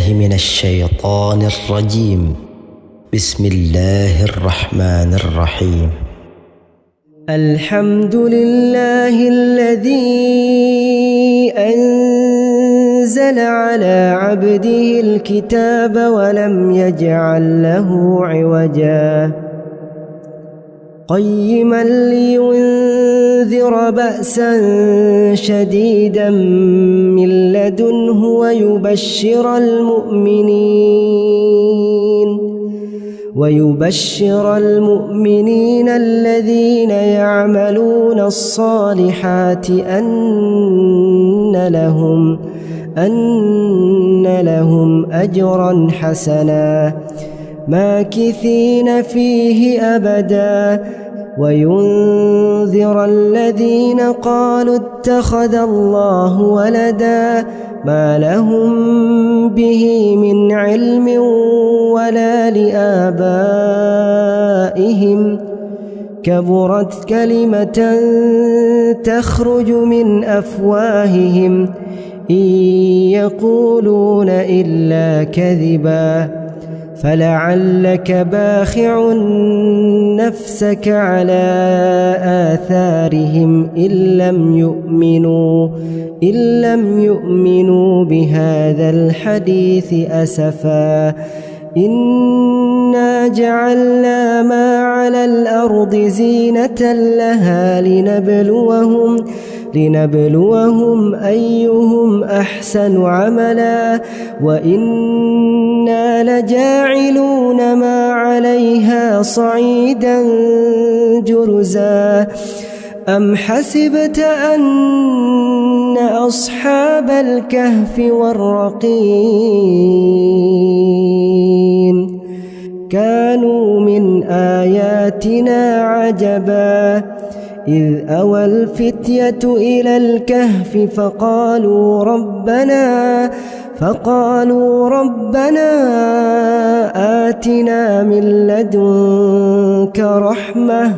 بالله من الشيطان الرجيم. بسم الله الرحمن الرحيم. الحمد لله الذي أنزل على عبده الكتاب ولم يجعل له عوجا قيما لينذر بأسا شديدا من لدنه ويبشر المؤمنين الذين يعملون الصالحات أن لهم أجرا حسنا ماكثين فيه أبدا وينذر الذين قالوا اتخذ الله ولدا ما لهم به من علم ولا لآبائهم كبرت كلمة تخرج من أفواههم إن يقولون إلا كذبا فلعلك باخع نفسك على آثارهم إن لم يؤمنوا بهذا الحديث أسفا إنا جعلنا ما على الأرض زينة لها لنبلوهم أيهم أحسن عملا وإنا لجاعلون ما عليها صعيدا جرزا أم حسبت أن أصحاب الكهف والرقيم كانوا من آياتنا عجبا إذ أوى الفتية إلى الكهف فقالوا ربنا آتنا من لدنك رحمة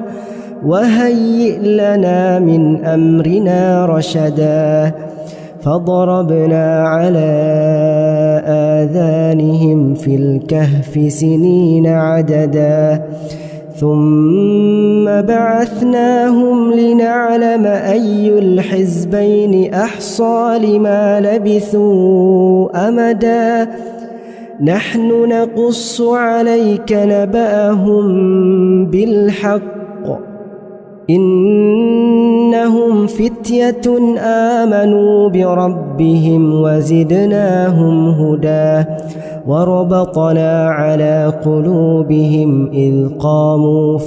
وهيئ لنا من أمرنا رشدا فضربنا على آذانهم في الكهف سنين عددا ثم بعثناهم لنعلم أي الحزبين أحصى لما لبثوا أمدا نحن نقص عليك نبأهم بالحق إنهم فتية آمنوا بربهم وزدناهم هدى وربطنا على قلوبهم إذ قاموا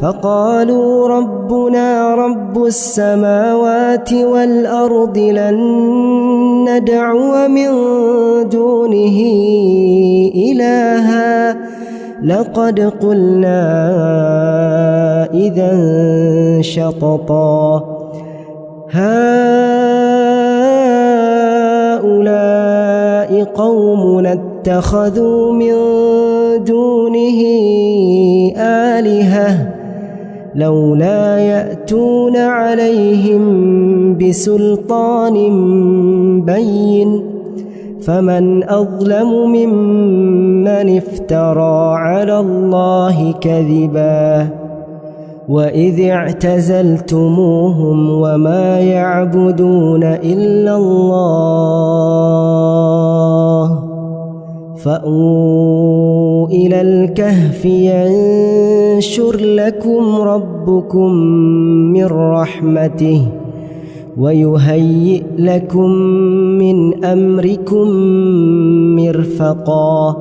فقالوا ربنا رب السماوات والأرض لن ندعو من دونه إلها لقد قلنا إذا شططا هؤلاء قومنا اتخذوا من دونه آلهة لولا يأتون عليهم بسلطان بين فمن أظلم ممن افترى على الله كذبا وإذ اعتزلتموهم وما يعبدون إلا الله فأووا إلى الكهف ينشر لكم ربكم من رحمته ويهيئ لكم من أمركم مرفقا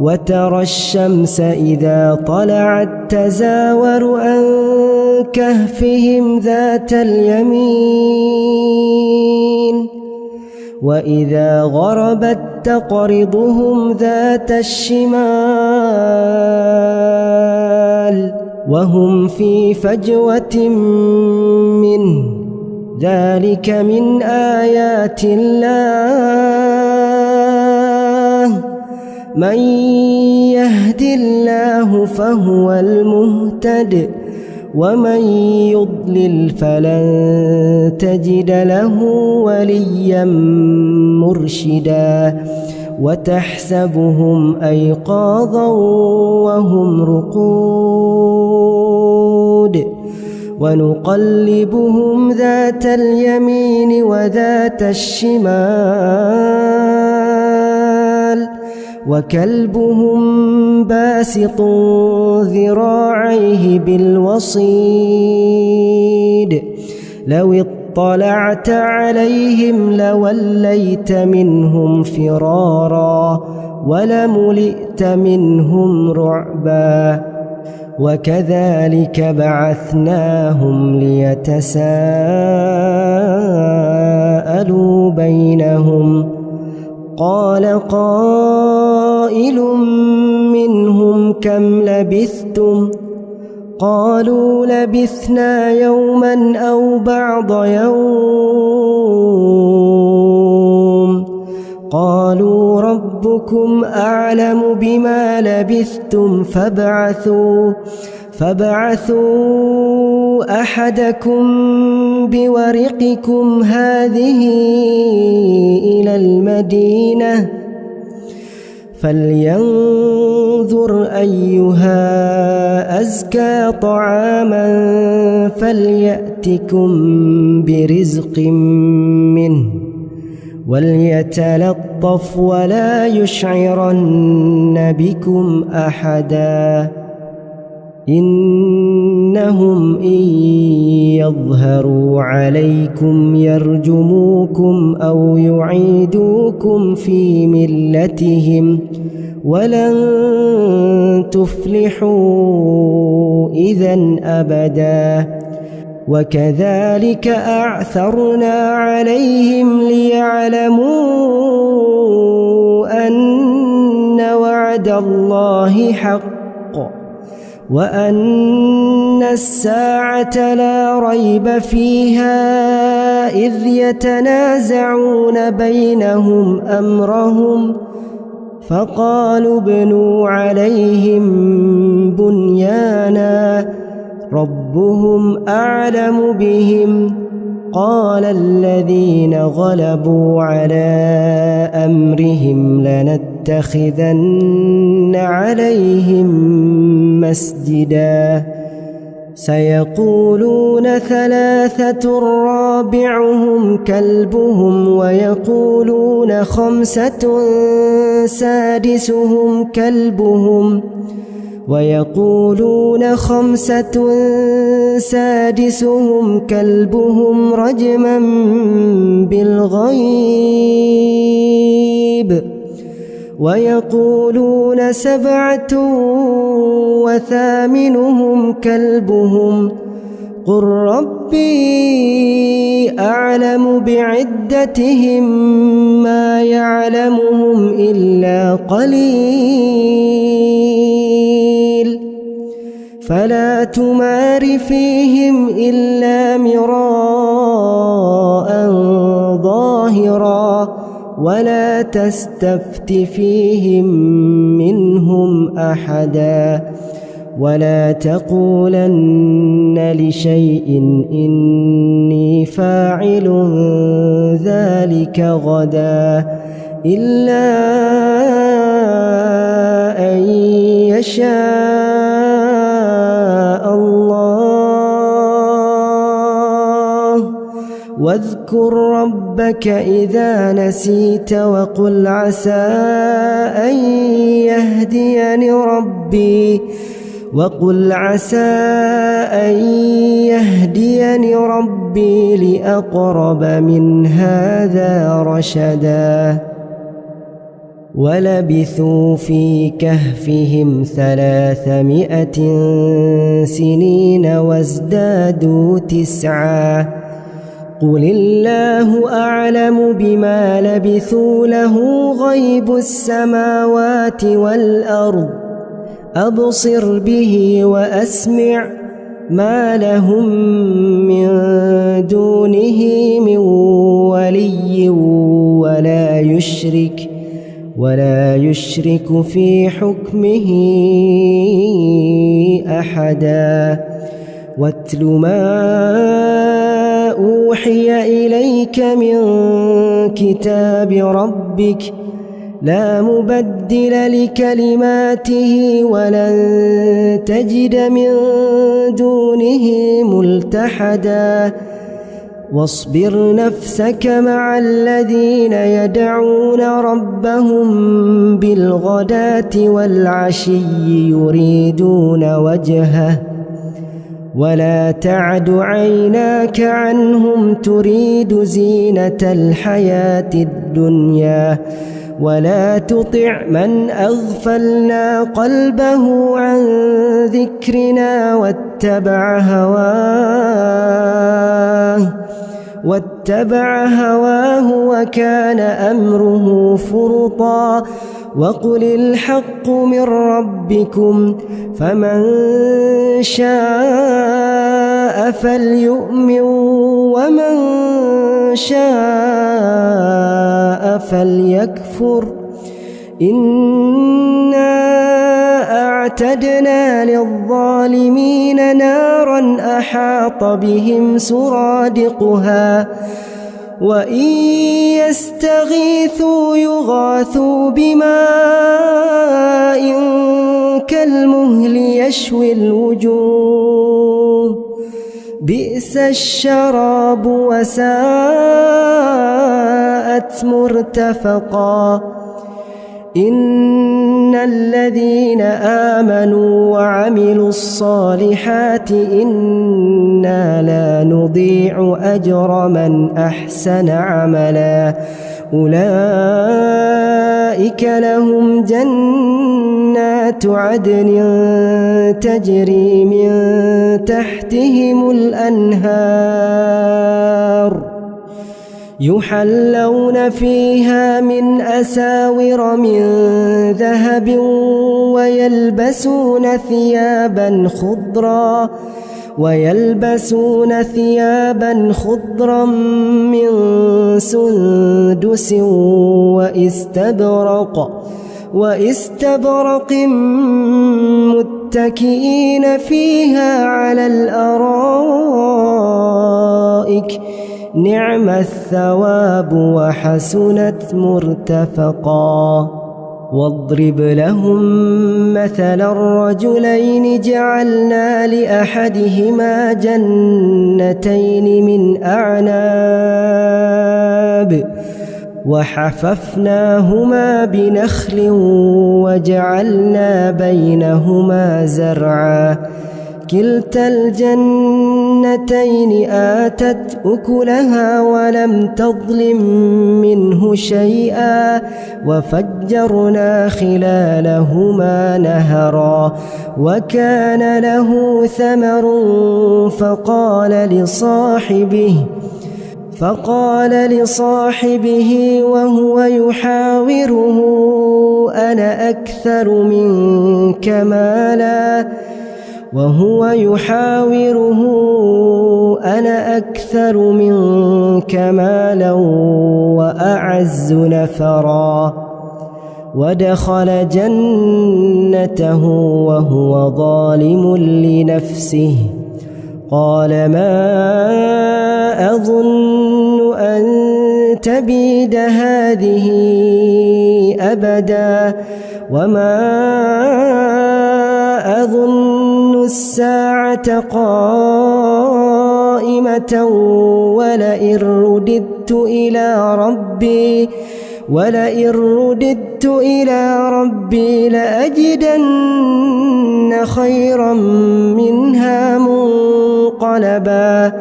وترى الشمس إذا طلعت تزاور عن كهفهم ذات اليمين وإذا غربت تقرضهم ذات الشمال وهم في فجوة منه ذلك من آيات الله من يهد الله فهو المهتد ومن يضلل فلن تجد له وليا مرشدا وتحسبهم أيقاظا وهم رقود ونقلبهم ذات اليمين وذات الشمال وكلبهم باسط ذراعيه بالوصيد لو اطلعت عليهم لوليت منهم فرارا ولملئت منهم رعبا وكذلك بعثناهم ليتساءلوا بينهم قال قائل منهم كم لبثتم قالوا لبثنا يوما أو بعض يوم قالوا ربكم أعلم بما لبثتم فابعثوا أحدكم بورقكم هذه إلى المدينة فلينظر أيها أزكى طعاما فليأتكم برزق منه وليتلطف ولا يشعرن بكم أحدا إنهم إن يظهروا عليكم يرجموكم أو يعيدوكم في ملتهم ولن تفلحوا إذن أبدا وكذلك أعثرنا عليهم ليعلموا أن وعد الله حق وأن الساعة لا ريب فيها إذ يتنازعون بينهم أمرهم فقالوا ابنوا عليهم بنيانا ربهم أعلم بهم قال الذين غلبوا على أمرهم لنتخذن عليهم مسجدا سيقولون ثلاثة رابعهم كلبهم ويقولون خمسة سادسهم كلبهم رجما بالغيب ويقولون 7 وثامنهم كلبهم قل ربي أعلم بعدتهم ما يعلمهم إلا قليل فلا تمار فيهم إلا مراء ظاهرا ولا تستفت فيهم منهم أحدا ولا تقولن لشيء إني فاعل ذلك غدا إلا أن يشاء الله واذكر ربك إذا نسيت وقل عسى أن يهديني ربي لأقرب من هذا رشدا ولبثوا في كهفهم 300 سنين وازدادوا 9 قل الله أعلم بما لبثوا له غيب السماوات والأرض أبصر به وأسمع ما لهم من دونه من ولي ولا يشرك في حكمه أحدا واتل ما أوحي إليك من كتاب ربك لا مبدل لكلماته ولن تجد من دونه ملتحدا واصبر نفسك مع الذين يدعون ربهم بالغداة والعشي يريدون وجهه ولا تعد عيناك عنهم تريد زينة الحياة الدنيا ولا تطع من أغفلنا قلبه عن ذكرنا واتبع هواه وكان أمره فرطا وقل الحق من ربكم فمن شاء فليؤمن ومن شاء فليكفر إنا أعتدنا للظالمين نارا أحاط بهم سرادقها وإن يستغيثوا يغاثوا بماء كالمهل يشوي الوجوه بئس الشراب وساءت مرتفقا إن الذين آمنوا وعملوا الصالحات إنا لا نضيع أجر من أحسن عملا أولئك لهم جنات عدن تجري من تحتهم الأنهار يحلون فيها من أساور من ذهب ويلبسون ثيابا خضرا من سندس واستبرق متكئين فيها على الأرائك نعم الثواب وحسنت مرتفقا واضرب لهم مثل الرجلين جعلنا لأحدهما جنتين من أعناب وحففناهما بنخل وجعلنا بينهما زرعا كلتا الجنتين آتت أكلها ولم تظلم منه شيئا وفجرنا خلالهما نهرا وكان له ثمر فقال لصاحبه وهو يحاوره أنا أكثر منك مالا وأعز نفرا ودخل جنته وهو ظالم لنفسه قال ما أظن أن تبيد هذه أبدا وما أظن الساعة قائمة ولئن رددت إلى ربي لأجدن خيرا منها منقلبا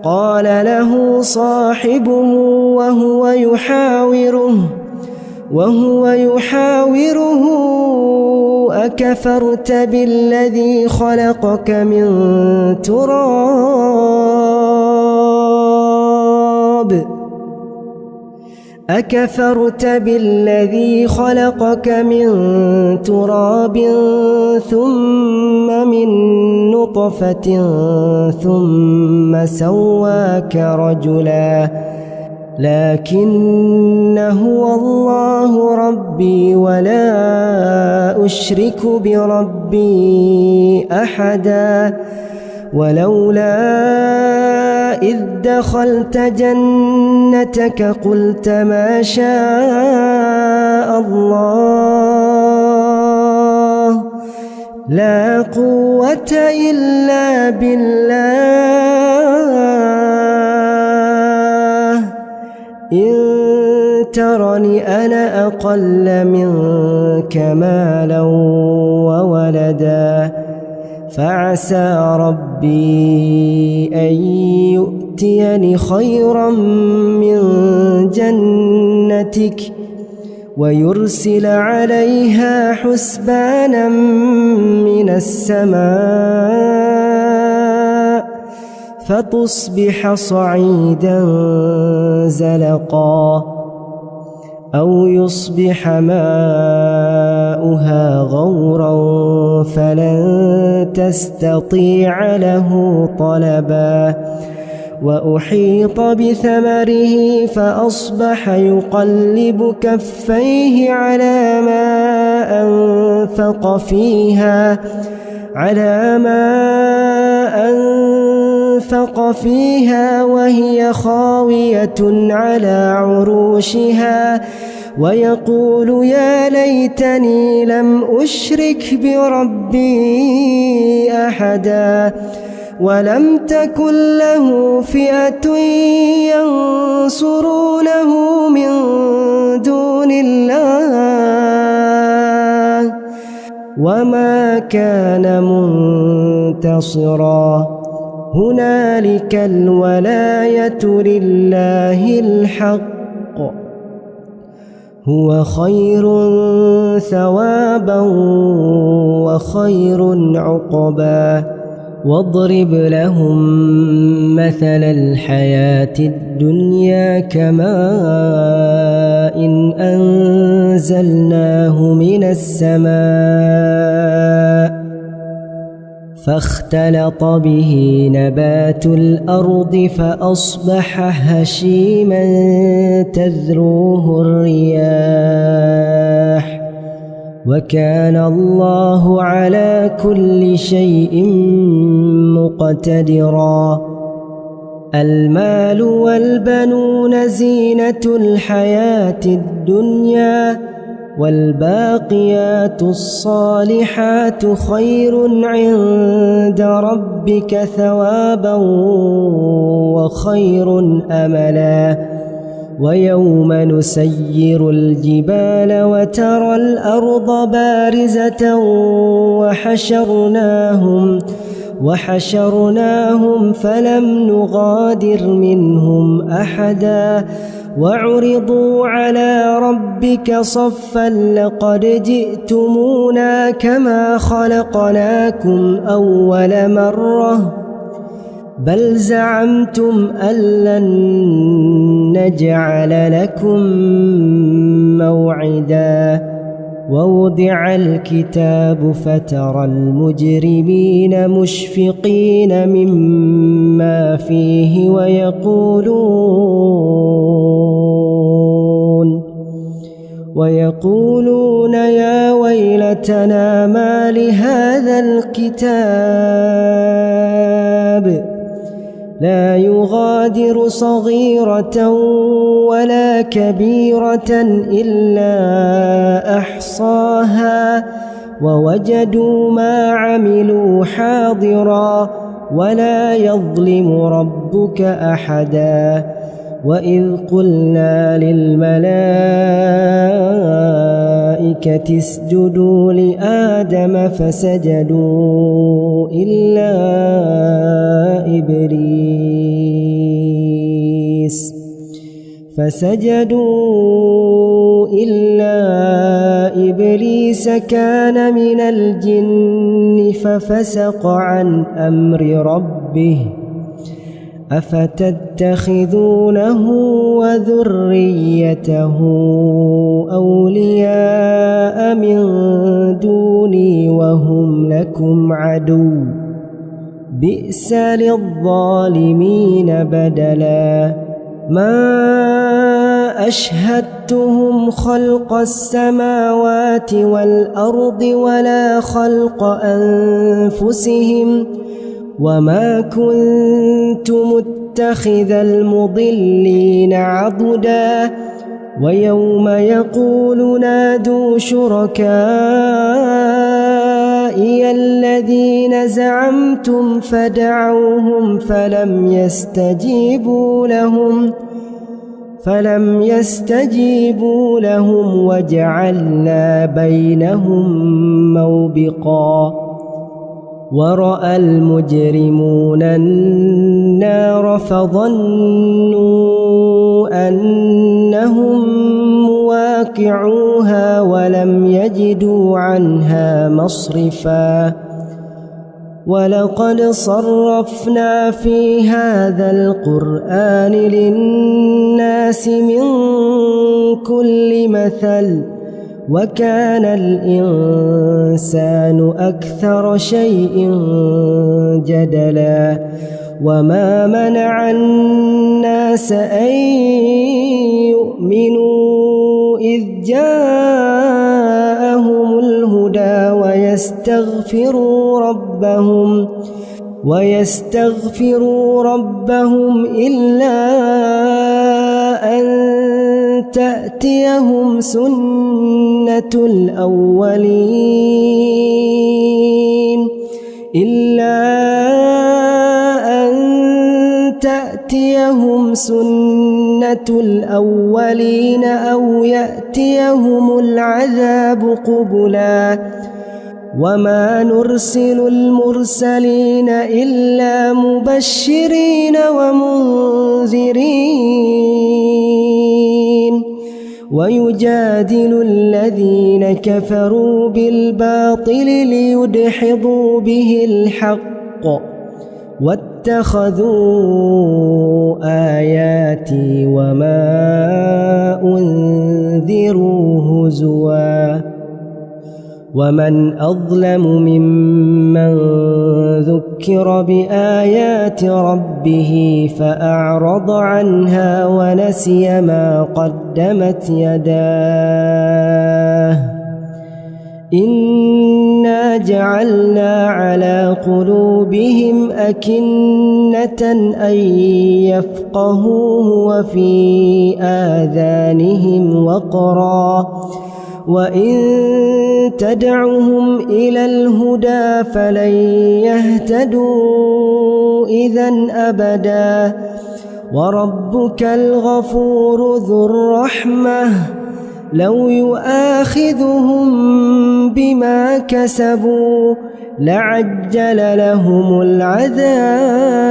قال له صاحبه وهو يحاوره أكفرت بالذي خلقك من تراب ثم من نطفة ثم سواك رجلا لكن هو الله ربي ولا أشرك بربي أحدا ولولا إذ دخلت جنتك قلت ما شاء الله لا قوة إلا بالله إن ترني أنا أقل منك مالا وولدا فعسى ربي أن يؤتيني خيرا من جنتك ويرسل عليها حسبانا من السماء فتصبح صعيدا زلقا أو يصبح ماؤها غورا فلن تستطيع له طلبا وأحيط بثمره فأصبح يقلب كفيه على ما أنفق فيها وهي خاوية على عروشها ويقول يا ليتني لم أشرك بربي أحدا ولم تكن له فئة ينصرونه من دون الله وما كان منتصرا هنالك الولاية لله الحق هو خير ثوابا وخير عقبا واضرب لهم مثل الحياة الدنيا كماء إن أنزلناه من السماء فاختلط به نبات الأرض فأصبح هشيما تذروه الرياح وكان الله على كل شيء مقتدرا المال والبنون زينة الحياة الدنيا والباقيات الصالحات خير عند ربك ثوابا وخير أملا ويوم نسير الجبال وترى الأرض بارزة وحشرناهم فلم نغادر منهم أحدا وعرضوا على ربك صفا لقد جئتمونا كما خلقناكم أول مرة بل زعمتم أن لن نجعل لكم موعدا ووضع الكتاب فترى المجرمين مشفقين مما فيه ويقولون يا ويلتنا ما لهذا الكتاب لا يغادر صغيرة ولا كبيرة إلا أحصاها ووجدوا ما عملوا حاضرا ولا يظلم ربك أحدا وإذ قلنا للملائكة اسجدوا لآدم فسجدوا إلا إبليس كان من الجن ففسق عن أمر ربه أفتتخذونه وذريته أولياء من دوني وهم لكم عدو بئس للظالمين بدلا ما أشهدتهم خلق السماوات والأرض ولا خلق أنفسهم وما كنت متخذ المضلين عضدا ويوم يقول نادوا شركائي الذين زعمتم فدعوهم فلم يستجيبوا لهم وجعلنا بينهم موبقا ورأى المجرمون النار فظنوا أنهم مواقعوها ولم يجدوا عنها مصرفا ولقد صرفنا في هذا القرآن للناس من كل مثل وكان الإنسان أكثر شيء جدلا وما منع الناس أن يؤمنوا إذ جاءهم الهدى ويستغفروا ربهم إلا أن تأتيهم سنة الأولين أو يأتيهم العذاب قبلا وما نرسل المرسلين إلا مبشرين ومنذرين ويجادل الذين كفروا بالباطل ليدحضوا به الحق واتخذوا آياتي وما أنذروا هزوا ومن أظلم ممن ذكر بآيات ربه فأعرض عنها ونسي ما قدمت يداه إنا جعلنا على قلوبهم أكنة أن يفقهوه وفي آذانهم وقرا وإن تدعهم إلى الهدى فلن يهتدوا إذن أبدا وربك الغفور ذو الرحمة لو يؤاخذهم بما كسبوا لعجل لهم العذاب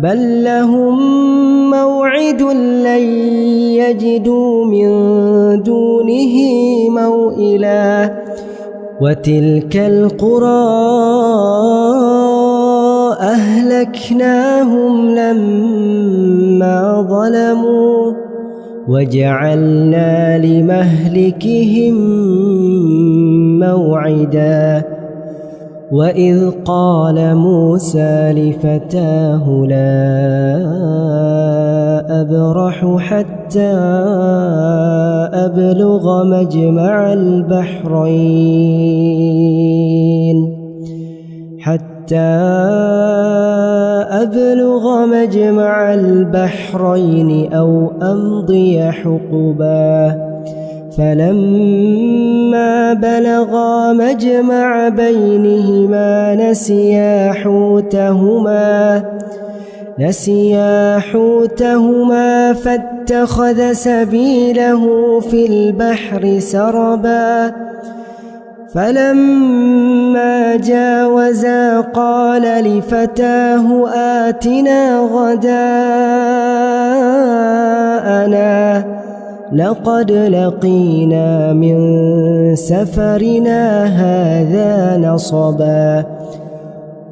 بل لهم موعد لن يجدوا من دونه موئلا وتلك القرى أهلكناهم لما ظلموا وجعلنا لمهلكهم موعدا وإذ قال موسى لفتاه لا أبرح حتى أبلغ مجمع البحرين أو أمضي حقبا فلما بلغا مجمع بينهما نسيا حوتهما فاتخذ سبيله في البحر سربا فلما جاوزا قال لفتاه آتنا غداءنا لقد لقينا من سفرنا هذا نصبا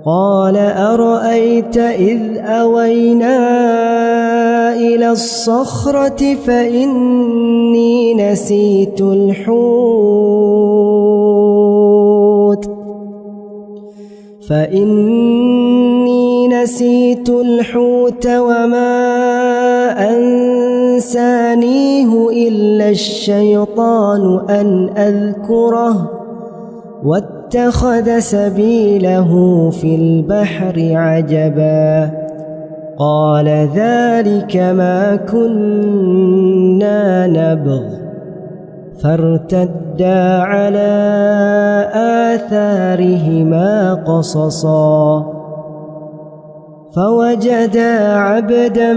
قال أرأيت إذ أوينا إلى الصخرة فإني نسيت الحوت وما أنسانيه إلا الشيطان أن أذكره واتخذ سبيله في البحر عجبا قال ذلك ما كنا نبغ فارتدا على آثارهما قصصا فوجدا عبدا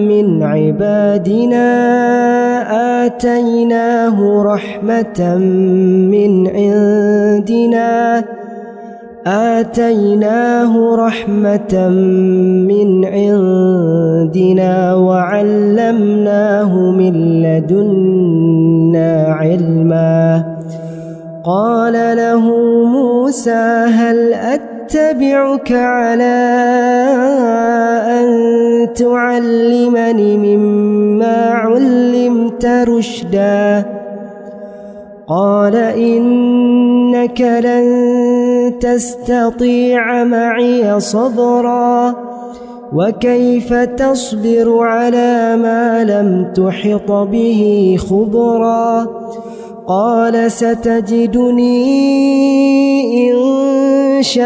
من عبادنا آتيناه رحمة من عندنا وعلمناه من لدنا علما قال له موسى هل أتبعك على أن تعلمني مما علمت رشدا قال إنك لن تستطيع معي صبرا وكيف تصبر على ما لم تحط به خبرا قال ستجدني إن شاء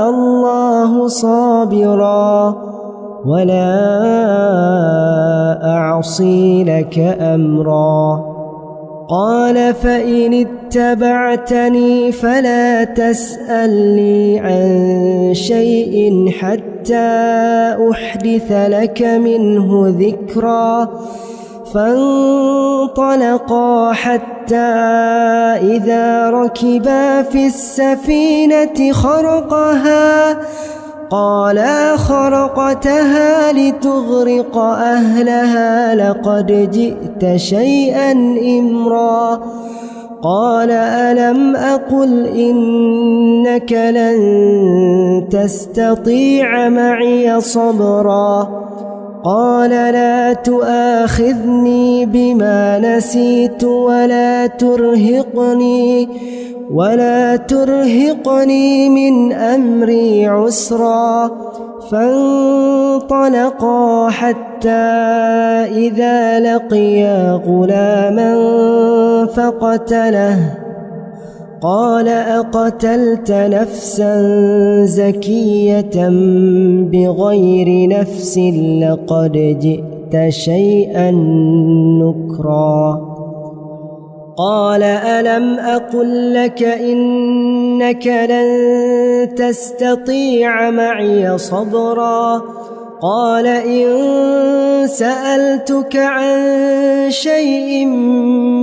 الله صابرا ولا أعصي لك أمرا قال فإن اتبعتني فلا تسألني عن شيء حتى أحدث لك منه ذكرا فانطلقا حتى إذا ركبا في السفينة خرقها قال خرقتها لتغرق أهلها لقد جئت شيئا إمرا قال ألم أقل إنك لن تستطيع معي صبرا قال لا تؤاخذني بما نسيت ولا ترهقني من أمري عسرا فانطلقا حتى إذا لقيا غلاما فقتله قال أقتلت نفسا زكية بغير نفس لقد جئت شيئا نكرا قال ألم أقل لك إنك لن تستطيع معي صبرا قال إن سألتك عن شيء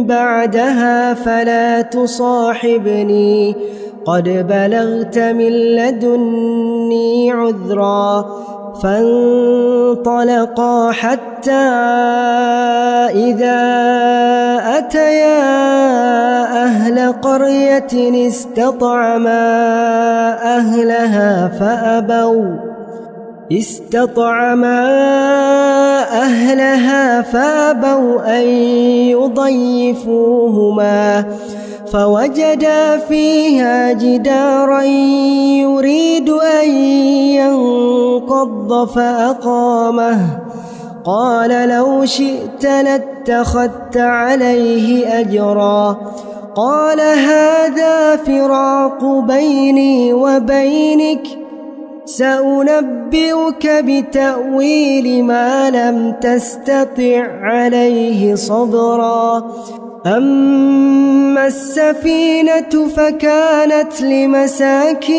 بعدها فلا تصاحبني قد بلغت من لدني عذرا فانطلقا حتى إذا أتيا أهل قرية استطعما أهلها فأبوا أن يضيفوهما فوجدا فيها جدارا يريد أن ينقض فأقامه قال لو شئت لاتخذت عليه أجرا قال هذا فراق بيني وبينك سأنبئك بتأويل ما لم تستطع عليه صبرا أما السفينة فكانت لمساكين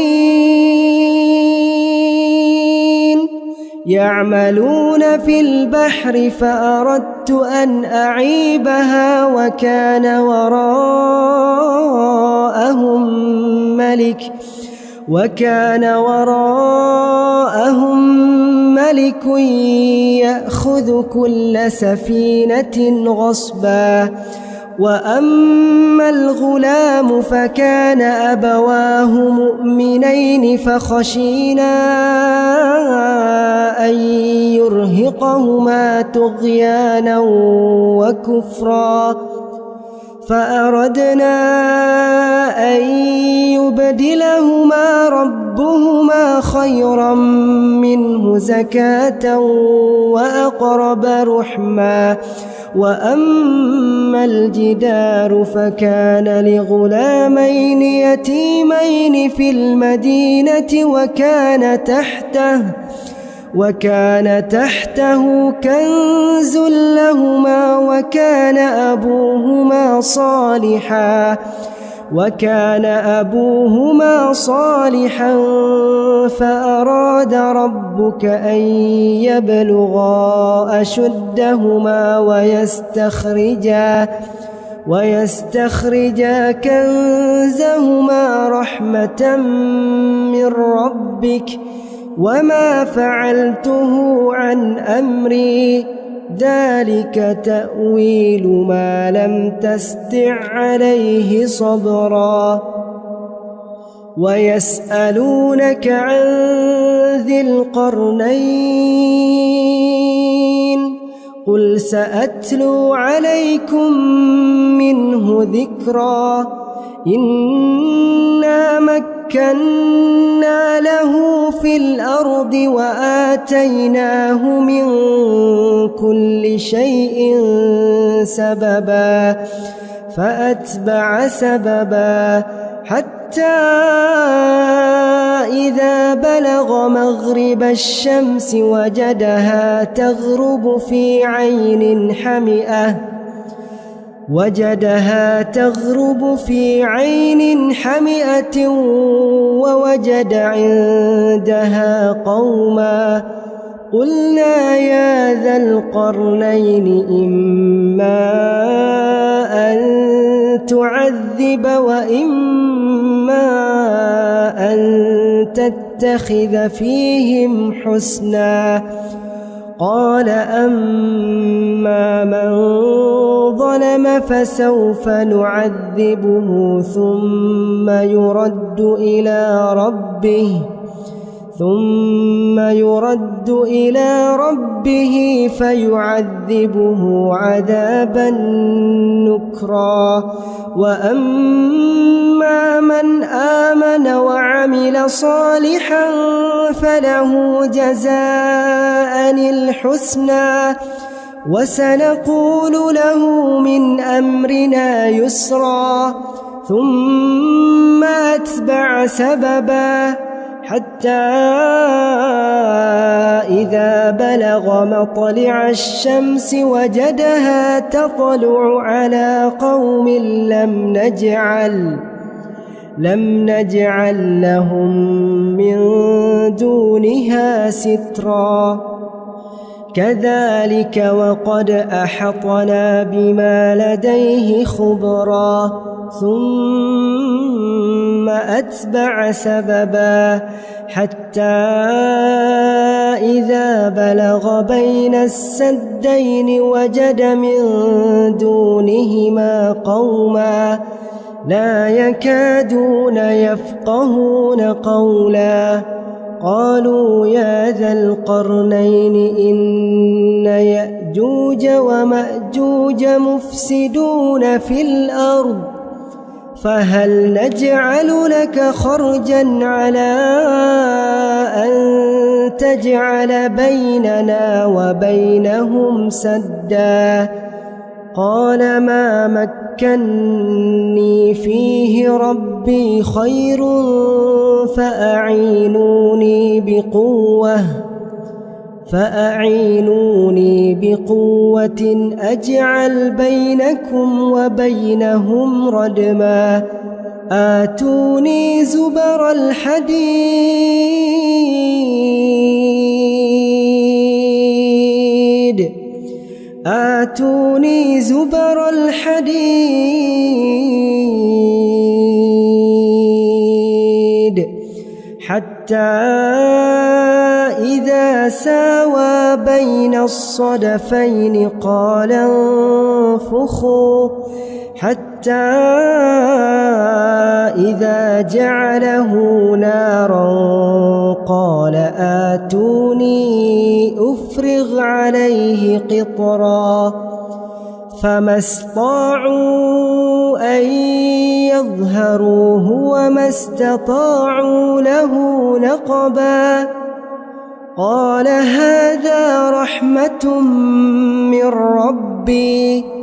يعملون في البحر فأردت أن أعيبها وكان وراءهم ملك يأخذ كل سفينة غصبا وأما الغلام فكان أبواه مؤمنين فخشينا أن يرهقهما طغيانا وكفرا فأردنا أن يبدلهما ربهما خيرا منه زكاة وأقرب رحما وأما الجدار فكان لغلامين يتيمين في المدينة وكان تحته كنز لهما وكان أبوهما صالحا فأراد ربك أن يبلغا أشدهما ويستخرجا كنزهما رحمة من ربك وما فعلته عن أمري ذلك تأويل ما لم تستع عليه صبرا ويسألونك عن ذي القرنين قل سأتلو عليكم منه ذكرا إنا مكنا له في الأرض وآتيناه من كل شيء سببا فأتبع سببا حتى إذا بلغ مغرب الشمس وجدها تغرب في عين حمئة ووجد عندها قوما قلنا يا ذا القرنين إما أن تعذب وإما أن تتخذ فيهم حسنا قال أما من ظلم فسوف نعذبه ثم يرد إلى ربه فيعذبه عذابا نكرا وأما من آمن وعمل صالحا فله جزاء الحسنى وسنقول له من أمرنا يسرا ثم أتبع سببا حتى إذا بلغ مطلع الشمس وجدها تطلع على قوم لم نجعل لهم من دونها سترا كذلك وقد أحطنا بما لديه خبرا ثم أتبع سببا حتى إذا بلغ بين السدين وجد من دونهما قوما لا يكادون يفقهون قولا قالوا يا ذا القرنين إن يأجوج ومأجوج مفسدون في الأرض فهل نجعل لك خرجا على أن تجعل بيننا وبينهم سدا قال ما مكني فيه ربي خير فأعينوني بقوة أجعل بينكم وبينهم ردما آتوني زبر الحديد حتى إذا ساوى بين الصدفين قال انفخوا حتى إذا جعله نارا قال آتوني أفرغ عليه قطرا فما استطاعوا أن يظهروه وما استطاعوا له نقبا قال هذا رحمة من ربي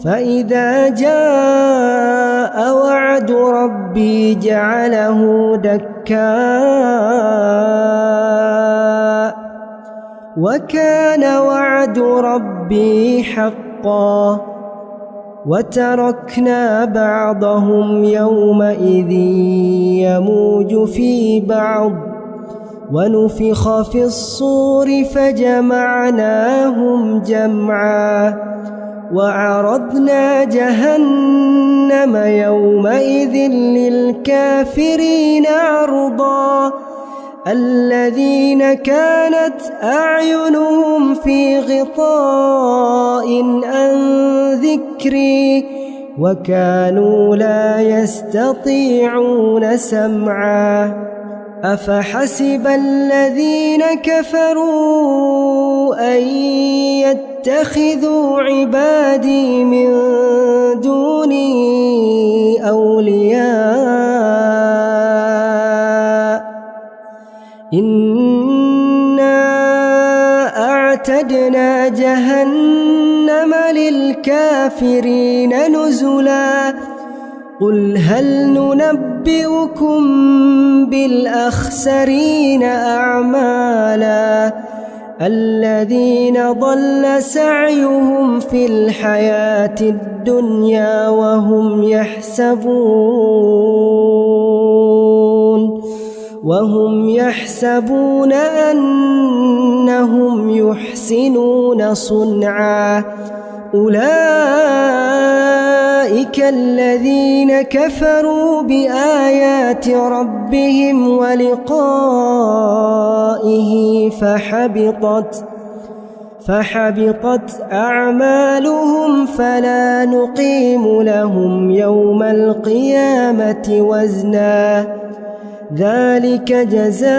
فإذا جاء وعد ربي جعله دكاء وكان وعد ربي حقا وتركنا بعضهم يومئذ يموج في بعض ونفخ في الصور فجمعناهم جمعا وعرضنا جهنم يومئذ للكافرين عرضا الذين كانت أعينهم في غطاء عن ذكري وكانوا لا يستطيعون سمعا أفحسب الذين كفروا أن يتخذوا عبادي من دوني أولياء إنا أعتدنا جهنم للكافرين نزلا قل هل ننبئكم بالأخسرين أعمالا الذين ضل سعيهم في الحياة الدنيا وهم يحسبون أنهم يحسنون صنعا أولئك الذين كفروا بآيات ربهم ولقائه فحبطت أعمالهم فلا نقيم لهم يوم القيامة وزنا ذلك جزاؤهم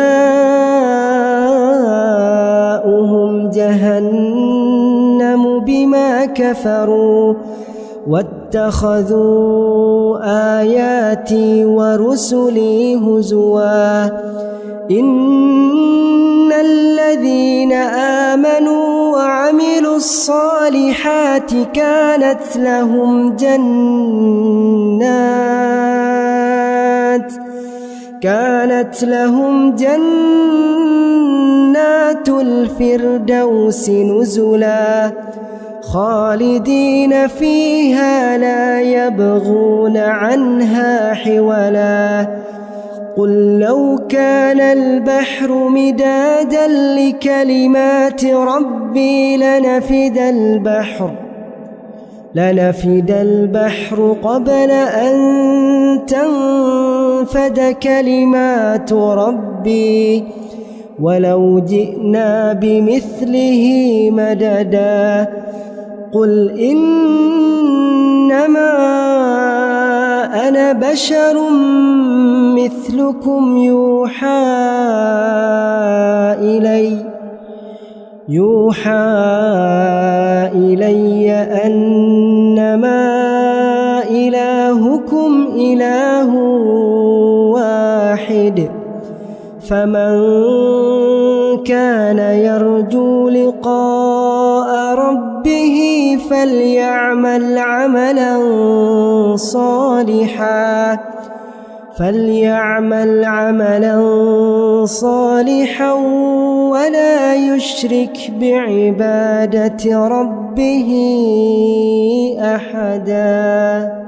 جهنم بما كفروا واتخذوا آياتي ورسلي هزوا إن الذين آمنوا وعملوا الصالحات كانت لهم جنات الفردوس نزلا خالدين فيها لا يبغون عنها حولا قل لو كان البحر مدادا لكلمات ربي لنفد البحر قبل أن تنفد كلمات ربي ولو جئنا بمثله مددا قل إنما أنا بشر مثلكم يوحى إلي أنما إلهكم إله واحد فمن كان يرجو لقاء ربه فليعمل عملا صالحا ولا يشرك بعبادة ربه أحدا.